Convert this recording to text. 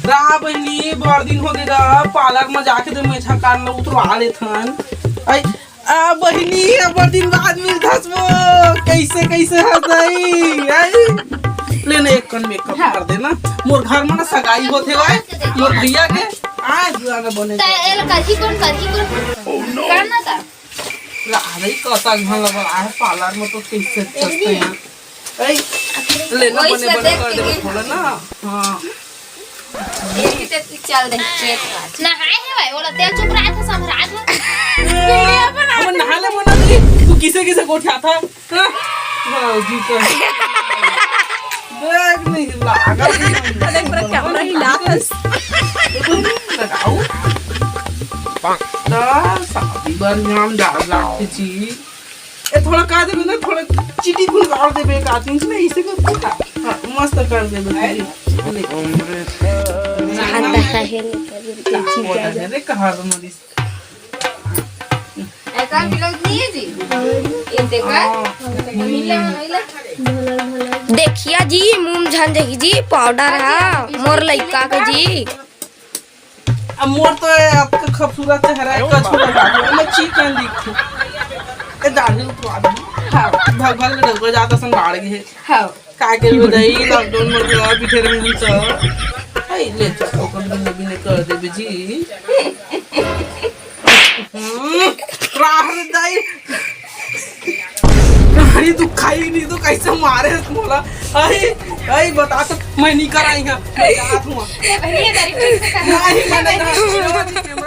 रा बहनी बड़ दिन हो गया पार्लर में जाके तो मेछा काटना उतरवा लेथन आई आ बहनी बड़ दिन बाद मिल धसबो कैसे कैसे हंसई आई लेने एक कन मेकअप कर देना मोर घर में ना सगाई होथे भाई मोर भैया के आज दुआना बने ता एल कथी कोन करना था अरे कता घर लगा आ पार्लर में तो कैसे चलते हैं आई लेना बने बने कर दे थोड़ा ना हां चल दे नहाए है भाई बोला तेल चुप रहा था संभरा था अब नहाले बना दी तू किसे किसे गोठा था हां जी का देख नहीं लगा देख पर कैमरा हिलातस लगाओ ना शादी बार नाम डाल लागते जी ए थोड़ा का दे ना थोड़ा चीटी फूल गाड़ दे बे का दिन से इसे को हां मस्त कर दे बे खाता है अरे कहां मरी ऐसा बिलोग नहीं है जी ये देखा देखिया जी मुंह झान देखी जी पाउडर है मोर लइका के जी अब मोर तो आपका खूबसूरत चेहरा है कछुआ का मैं चिकन दिखती ए दाढ़ी उतरवा दे हां भगवान ने डर जाता सन गाड़ गए हां का के बधाई लॉकडाउन में गया बिठेर में हम सब आई ले चल ओकर भी ने कर दे जी राह दाई राही तू खाई नहीं तो कैसे मारे मोला आई आई बता तो मैं नहीं कराई हां मैं जात हूं ये भैया तारीफ कैसे करना नहीं मैं नहीं